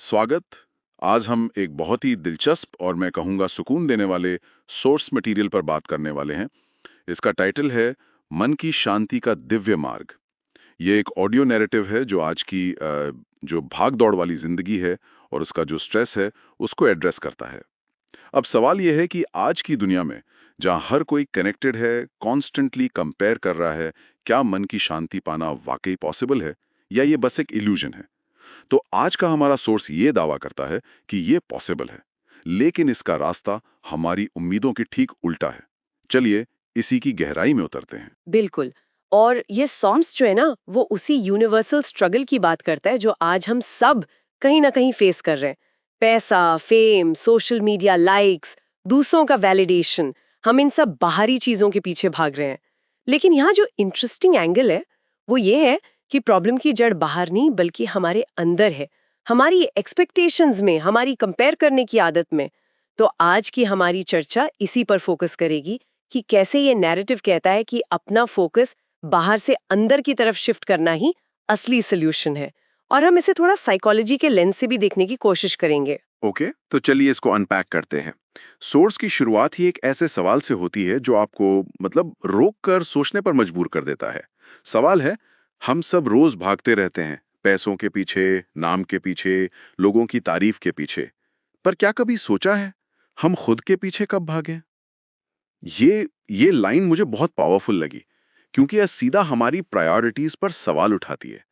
स्वागत। आज हम एक बहुत ही दिलचस्प और मैं कहूँगा सुकून देने वाले सोर्स मटेरियल पर बात करने वाले हैं। इसका टाइटल है मन की शांति का दिव्य मार्ग। ये एक ऑडियो नैरेटिव है जो आज की जो भाग दौड़ वाली जिंदगी है और उसका जो स्ट्रेस है उसको एड्रेस करता है। अब सवाल यह है कि आज की दुनिया में जहाँ हर कोई कनेक्टेड है, कॉन्स्टेंटली कंपेयर कर रहा है, क्या मन की शांति पाना वाकई पॉसिबल है या ये बस एक इल्यूजन है? तो आज का हमारा सोर्स ये दावा करता है कि ये पॉसिबल है, लेकिन इसका रास्ता हमारी उम्मीदों के ठीक उल्टा है। चलिए इसी की गहराई में उतरते हैं। बिल्कुल। और ये सॉन्ग्स जो है ना, वो उसी यूनिवर्सल स्ट्रगल की बात करता है जो आज हम सब कहीं ना कहीं फेस कर रहे हैं। पैसा, फेम, सोशल मीडिया लाइक्स, दूसरों का वैलिडेशन, हम इन सब बाहरी चीजों के पीछे भाग रहे हैं। लेकिन यहाँ जो इंटरेस्टिंग एंगल है वो ये है कि प्रॉब्लम की जड़ बाहर नहीं बल्कि हमारे अंदर है, हमारी एक्सपेक्टेशंस में, हमारी कंपेयर करने की आदत में। तो आज की हमारी चर्चा इसी पर फोकस करेगी कि कैसे ये नैरेटिव कहता है कि अपना फोकस बाहर से अंदर की तरफ शिफ्ट करना ही असली सोल्यूशन है। और हम इसे थोड़ा साइकोलॉजी के लेंस से भी देखने की कोशिश करेंगे। ओके, तो चलिए इसको अनपैक करते हैं। सोर्स की शुरुआत ही एक ऐसे सवाल से होती है जो आपको रोक कर सोचने पर मजबूर कर देता है। सवाल है, हम सब रोज भागते रहते हैं, पैसों के पीछे, नाम के पीछे, लोगों की तारीफ के पीछे। पर क्या कभी सोचा है हम खुद के पीछे कब भागे? ये लाइन मुझे बहुत पावरफुल लगी, क्योंकि यह सीधा हमारी प्रायोरिटीज पर सवाल उठाती है।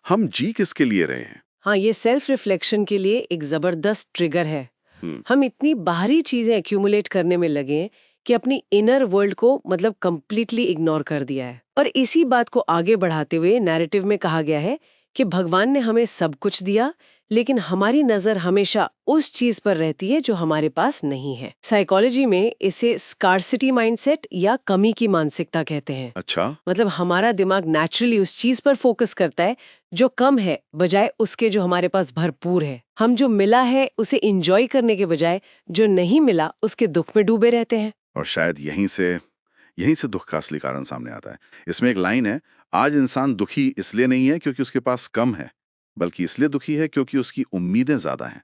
हम जी किसके लिए रहे हैं? हाँ, ये सेल्फ रिफ्लेक्शन के लिए एक जबरदस्त ट्रिगर है। हम्म। हम इतनी बाहरी चीजें एक्यूमुलेट करने में लगे हैं कि अपनी इनर वर्ल्ड को कंप्लीटली इग्नोर कर दिया है। और इसी बात को आगे बढ़ाते हुए नैरेटिव में कहा गया है कि भगवान ने हमें सब कुछ दिया, लेकिन हमारी नजर हमेशा उस चीज पर रहती है जो हमारे पास नहीं है। साइकोलॉजी में इसे स्कार्सिटी माइंडसेट या कमी की मानसिकता कहते हैं। अच्छा। हमारा दिमाग नेचुरली उस चीज पर फोकस करता है जो कम है, बजाय उसके जो हमारे पास भरपूर है। हम जो मिला है उसे एंजॉय करने के बजाय जो नहीं मिला उसके दुख में डूबे रहते हैं। और शायद यहीं से दुख का असली कारण सामने आता है। इसमें एक लाइन है, आज इंसान दुखी इसलिए नहीं है क्योंकि उसके पास कम है, बल्कि इसलिए दुखी है क्योंकि उसकी उम्मीदें ज्यादा हैं।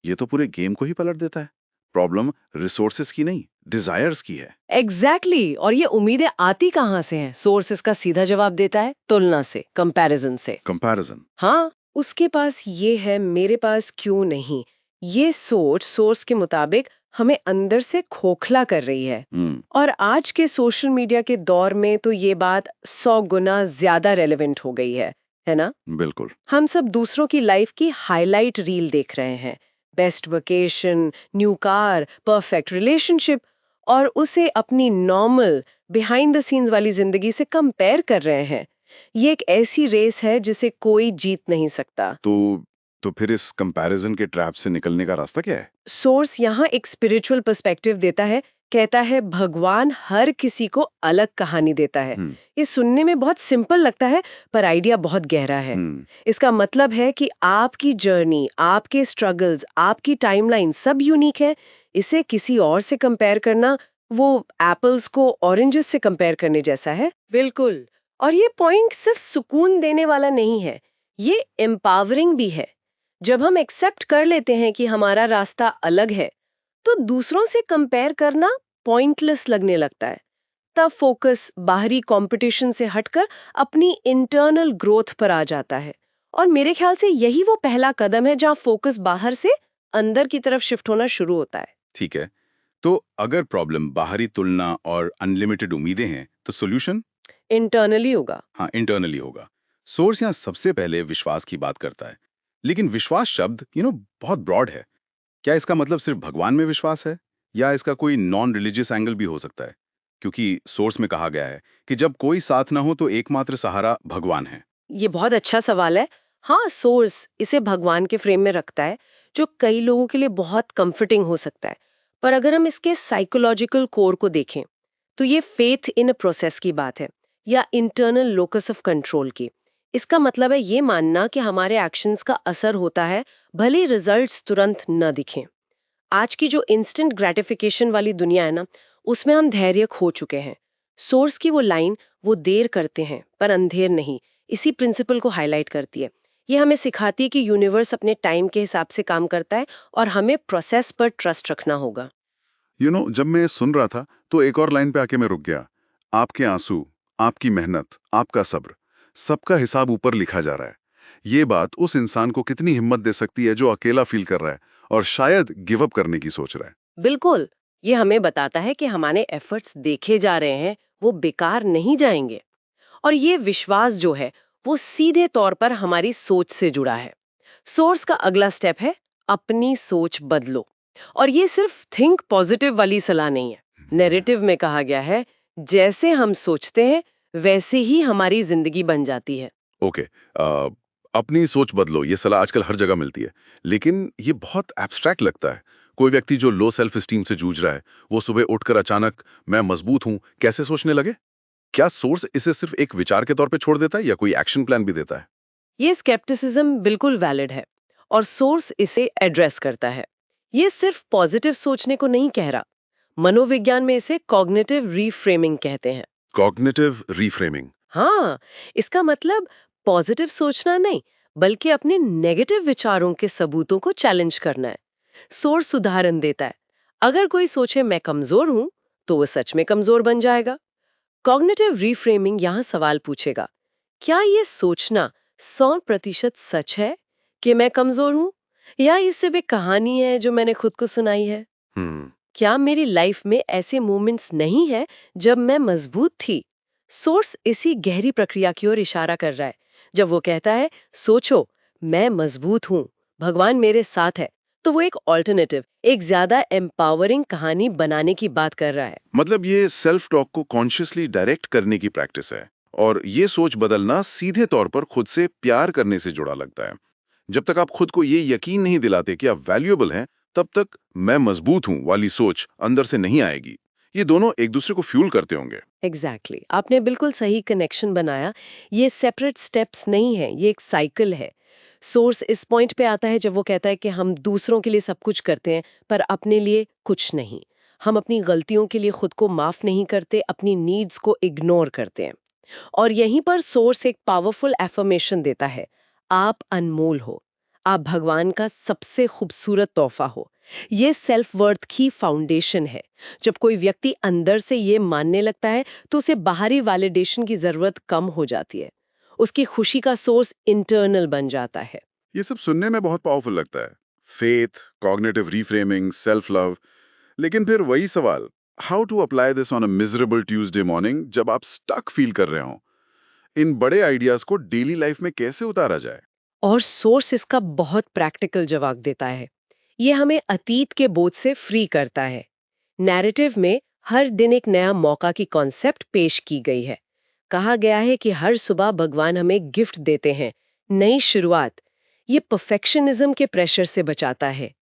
ये तो पूरे गेम को ही पलट देता है। प्रॉब्लम रिसोर्सेस की नहीं, डिजायर्स की है। एग्जैक्टली और ये उम्मीदें आती कहाँ से हैं? सोर्स इसका सीधा जवाब देता है, तुलना से, कंपैरिजन से। कंपैरिजन। हाँ, उसके पास ये है, मेरे पास क्यों नहीं। ये सोच सोर्स के मुताबिक हमें अंदर से खोखला कर रही है। हम्म। और आज के सोशल मीडिया के दौर में तो ये बात 100 गुना ज्यादा रेलेवेंट हो गई है ना? बिल्कुल। हम सब दूसरों की लाइफ की हाईलाइट रील देख रहे हैं, best vacation, new car, perfect relationship, और उसे अपनी नॉर्मल बिहाइंड द सीन्स वाली जिंदगी से कंपेयर कर रहे हैं। ये एक ऐसी रेस है जिसे कोई जीत नहीं सकता। तो फिर इस कंपैरिजन के ट्रैप से निकलने का रास्ता क्या है? सोर्स यहाँ एक स्पिरिचुअल पर्सपेक्टिव देता है। कहता है भगवान हर किसी को अलग कहानी देता है। हम्म। ये सुनने में बहुत सिंपल लगता है, पर आइडिया बहुत गहरा है। हम्म। इसका मतलब है कि आपकी जर्नी, आपके स्ट्रगल्स, आपकी टाइमलाइन सब यूनिक है। इसे किसी और से कंपेयर करना वो एप्पल्स को ऑरेंजेस से कंपेयर करने जैसा है। बिल्कुल। और ये पॉइंट सिर्फ सुकून देने वाला नहीं है, ये एम्पावरिंग भी है। जब हम एक्सेप्ट कर लेते हैं कि हमारा रास्ता अलग है, तो दूसरों से कंपेयर करना पॉइंटलेस लगने लगता है। तब फोकस बाहरी कंपटीशन से हटकर अपनी इंटरनल ग्रोथ पर आ जाता है। और मेरे ख्याल से यही वो पहला कदम है जहां फोकस बाहर से अंदर की तरफ शिफ्ट होना शुरू होता है। ठीक है। तो अगर प्रॉब्लम बाहरी तुलना और अनलिमिटेड उम्मीदें हैं तो सॉल्यूशन? इंटरनली होगा। हाँ, इंटरनली होगा। सोर्स यहाँ सबसे पहले विश्वास की बात करता है, लेकिन विश्वास शब्द बहुत ब्रॉड है। क्या इसका मतलब सिर्फ भगवान में विश्वास है या इसका कोई नॉन रिलीजियस एंगल भी हो सकता है? क्योंकि सोर्स में कहा गया है कि जब कोई साथ ना हो तो एकमात्र सहारा भगवान है। ये बहुत अच्छा सवाल है। हाँ, सोर्स इसे भगवान के फ्रेम में रखता है, जो कई लोगों के लिए बहुत कंफर्टिंग हो सकता है। पर अगर हम इसके साइकोलॉजिकल कोर को देखें, तो ये फेथ इन अ प्रोसेस की बात है, या इंटरनल लोकस ऑफ कंट्रोल की। इसका मतलब है ये मानना कि हमारे एक्शंस का असर होता है, भले रिजल्ट्स तुरंत न दिखें। आज की जो इंस्टेंट ग्रेटिफिकेशन वाली दुनिया है ना, उसमें हम धैर्य खो चुके हैं। सोर्स की वो लाइन, वो देर करते हैं पर अंधेर नहीं, इसी प्रिंसिपल को हाईलाइट करती है। ये हमें सिखाती है कि यूनिवर्स अपने टाइम के हिसाब से काम करता है और हमें प्रोसेस पर ट्रस्ट रखना होगा। जब मैं ये सुन रहा था तो एक और लाइन पे आके मैं रुक गया। आपके आंसू, आपकी मेहनत, आपका सब्र, सबका हिसाब ऊपर लिखा जा रहा है। ये बात उस इंसान को कितनी हिम्मत दे सकती है जो अकेला फील कर रहा है और शायद गिव अप करने की सोच रहा है। बिल्कुल, ये हमें बताता है कि हमारे एफर्ट्स देखे जा रहे हैं, वो बेकार नहीं जाएंगे। और ये विश्वास जो है वो सीधे तौर पर हमारी सोच से जुड़ा है। सोर्स का अगला स्टेप है अपनी सोच बदलो। और ये सिर्फ थिंक पॉजिटिव वाली सलाह नहीं है। नैरेटिव में कहा गया है जैसे हम सोचते हैं वैसे ही हमारी जिंदगी बन जाती है। ओके, अपनी सोच बदलो, ये सलाह आजकल हर जगह मिलती है, लेकिन ये बहुत एब्स्ट्रैक्ट लगता है। कोई व्यक्ति जो लो सेल्फ एस्टीम से जूझ रहा है, वो सुबह उठकर अचानक मैं मजबूत हूं कैसे सोचने लगे? क्या सोर्स इसे सिर्फ एक विचार के तौर पे छोड़ देता है या कोई एक्शन प्लान भी देता है? ये स्केप्टिसिज्म बिल्कुल वैलिड है और सोर्स इसे एड्रेस करता है। ये सिर्फ पॉजिटिव सोचने को नहीं कह रहा। मनोविज्ञान में इसे कॉग्निटिव रीफ्रेमिंग कहते हैं। Cognitive reframing. हाँ, इसका मतलब पॉजिटिव सोचना नहीं, बल्कि अपने नेगेटिव विचारों के सबूतों को चैलेंज करना है। सोर्स उदाहरण देता है, अगर कोई सोचे मैं कमजोर हूं, तो वो सच में कमजोर बन जाएगा। कॉग्निटिव रीफ्रेमिंग यहाँ सवाल पूछेगा, क्या ये सोचना 100% सच है कि मैं कमजोर हूं, या ये सिर्फ एक कहानी है जो मैंने खुद को सुनाई है? हम्म। क्या मेरी लाइफ में ऐसे मोमेंट्स नहीं है जब मैं मजबूत थी? सोर्स इसी गहरी प्रक्रिया की ओर इशारा कर रहा है। जब वो कहता है सोचो मैं मजबूत हूं, भगवान मेरे साथ है, तो वो एक ऑल्टरनेटिव, एक ज्यादा एम्पावरिंग कहानी बनाने की बात कर रहा है। मतलब ये सेल्फ टॉक को कॉन्शियसली डायरेक्ट करने की प्रैक्टिस है, और ये सोच बदलना सीधे तौर पर खुद से प्यार करने से जुड़ा लगता है। जब तक आप खुद को ये यकीन नहीं दिलाते कि आप वैल्यूएबल हैं, तब तक मैं मजबूत हूं वाली सोच अंदर से नहीं आएगी। ये दोनों एक दूसरे को फ्यूल करते होंगे। एग्जैक्टली आपने बिल्कुल सही कनेक्शन बनाया। ये सेपरेट स्टेप्स नहीं है, ये एक साइकिल है। सोर्स इस पॉइंट पे आता है जब वो कहता है कि हम दूसरों के लिए सब कुछ करते हैं पर अपने लिए कुछ नहीं। हम अपनी गलतियों के लिए खुद को माफ नहीं करते, अपनी नीड्स को इग्नोर करते हैं। और यहीं पर सोर्स एक पावरफुल एफर्मेशन देता है, आप अनमोल हो, आप भगवान का सबसे खूबसूरत तोहफा हो। ये सेल्फ वर्थ की फाउंडेशन है। जब कोई व्यक्ति अंदर से ये मानने लगता है तो उसे बाहरी वैलिडेशन की जरूरत कम हो जाती है। उसकी खुशी का सोर्स इंटरनल बन जाता है। ये सब सुनने में बहुत पावरफुल लगता है। Faith, cognitive reframing, self love. लेकिन फिर वही सवाल, how to apply this on a miserable Tuesday morning जब आप स्टक फील कर रहे हो? इन बड़े आइडियाज को डेली लाइफ में कैसे उतारा जाए? और सोर्स इसका बहुत प्रैक्टिकल जवाब देता है। ये हमें अतीत के बोझ से फ्री करता है। नैरेटिव में हर दिन एक नया मौका की कॉन्सेप्ट पेश की गई है। कहा गया है कि हर सुबह भगवान हमें गिफ्ट देते हैं, नई शुरुआत। ये परफेक्शनिज्म के प्रेशर से बचाता है।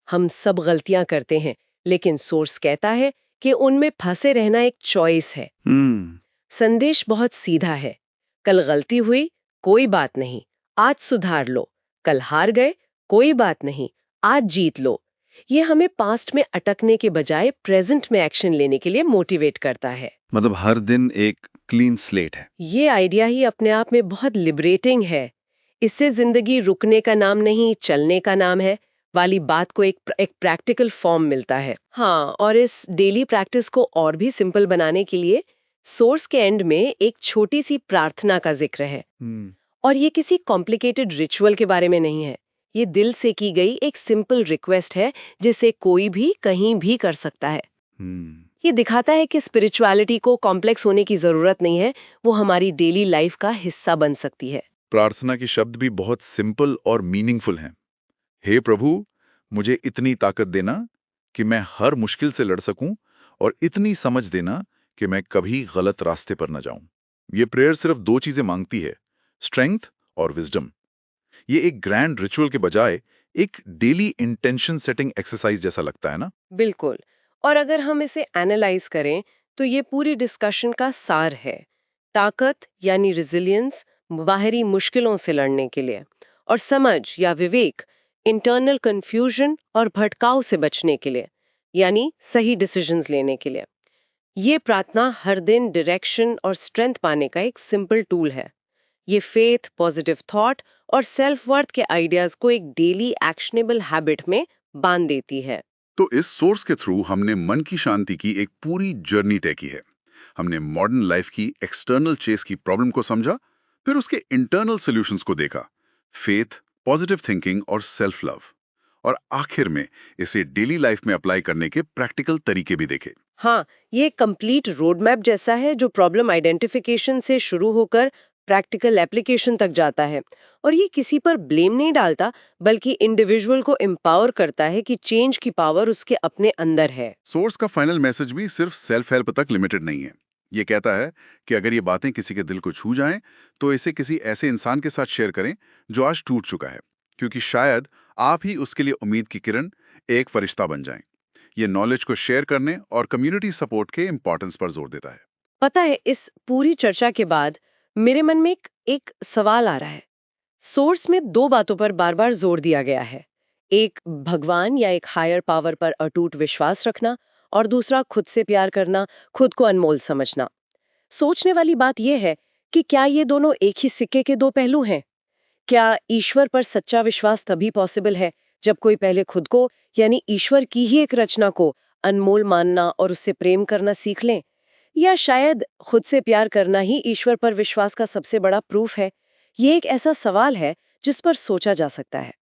हम सब गलतियां करते हैं, लेकिन सोर्स कहता है कि उनमें फंसे रहना एक चॉइस है। हम्म। संदेश बहुत सीधा है, कल गलती हुई, कोई बात नहीं, आज सुधार लो। कल हार गए, कोई बात नहीं, आज जीत लो। ये हमें पास्ट में अटकने के बजाय प्रेजेंट में एक्शन लेने के लिए मोटिवेट करता है। मतलब हर दिन एक क्लीन स्लेट है। ये आइडिया ही अपने आप में बहुत लिबरेटिंग है। इससे जिंदगी रुकने का नाम नहीं, चलने का नाम है वाली बात को एक प्रैक्टिकल फॉर्म मिलता है। हाँ, और इस डेली प्रैक्टिस को और भी सिंपल बनाने के लिए सोर्स के एंड में एक छोटी सी प्रार्थना का जिक्र है। हम्म। और ये किसी कॉम्प्लिकेटेड रिचुअल के बारे में नहीं है। ये दिल से की गई एक सिंपल रिक्वेस्ट है, जिसे कोई भी कहीं भी कर सकता है। हम्म। ये दिखाता है कि स्पिरिचुअलिटी को कॉम्प्लेक्स होने की जरूरत नहीं है, वो हमारी डेली लाइफ का हिस्सा बन सकती है। प्रार्थना के शब्द भी बहुत सिंपल और मीनिंगफुल हैं। हे प्रभु, मुझे इतनी ताकत देना कि मैं हर मुश्किल से लड़ सकूं, और इतनी समझ देना कि मैं कभी गलत रास्ते पर न जाऊं। ये प्रेयर सिर्फ दो चीजें मांगती है, स्ट्रेंथ और विजडम। ये एक ग्रैंड रिचुअल के बजाय एक डेली इंटेंशन सेटिंग एक्सरसाइज जैसा लगता है ना? बिल्कुल। और अगर हम इसे एनालाइज करें तो ये पूरी डिस्कशन का सार है। ताकत यानी रिजिलियंस, बाहरी मुश्किलों से लड़ने के लिए। और समझ या विवेक, इंटरनल कंफ्यूजन और भटकाव से बचने के लिए, यानी सही डिसीजंस लेने के लिए। ये प्रार्थना हर दिन डायरेक्शन और स्ट्रेंथ पाने का एक सिंपल टूल है। ये फेथ, पॉजिटिव थॉट और सेल्फ वर्थ के आइडियाज को एक डेली एक्शनेबल हैबिट में बांध देती है। तो इस सोर्स के थ्रू हमने मन की शांति की एक पूरी जर्नी तय की है। हमने मॉडर्न लाइफ की एक्सटर्नल चेस की प्रॉब्लम को समझा, फिर उसके इंटरनल सॉल्यूशंस को देखा, फेथ, पॉजिटिव थिंकिंग और सेल्फ लव, और आखिर में इसे डेली लाइफ में अप्लाई करने के प्रैक्टिकल तरीके भी देखे। हाँ, ये कंप्लीट रोड मैप जैसा है जो प्रॉब्लम आइडेंटिफिकेशन से शुरू होकर प्रैक्टिकल एप्लीकेशन तक जाता है। और ये किसी पर ब्लेम नहीं डालता, बल्कि इंडिविजुअल को एम्पावर करता है कि चेंज की पावर उसके अपने अंदर है। सोर्स का फाइनल मैसेज भी सिर्फ सेल्फ हेल्प तक लिमिटेड नहीं है। ये कहता है कि अगर ये बातें किसी के दिल को छू जाएं, तो इसे किसी ऐसे इंसान के साथ शेयर करें जो आज टूट चुका है, क्योंकि शायद आप ही उसके लिए उम्मीद की किरण, एक फरिश्ता बन जाएं। ये नॉलेज को शेयर करने और कम्युनिटी सपोर्ट के इंपॉर्टेंस पर जोर देता है। पता है, इस पूरी चर्चा के बाद मेरे मन में एक सवाल आ रहा है। सोर्स में दो बातों पर बार बार जोर दिया गया है। एक, भगवान या एक हायर पावर पर अटूट विश्वास रखना, और दूसरा, खुद से प्यार करना, खुद को अनमोल समझना। सोचने वाली बात यह है कि क्या ये दोनों एक ही सिक्के के दो पहलू हैं? क्या ईश्वर पर सच्चा विश्वास तभी पॉसिबल है जब कोई पहले खुद को, यानी ईश्वर की ही एक रचना को अनमोल मानना और उससे प्रेम करना सीख लें? या शायद खुद से प्यार करना ही ईश्वर पर विश्वास का सबसे बड़ा प्रूफ है? ये एक ऐसा सवाल है जिस पर सोचा जा सकता है।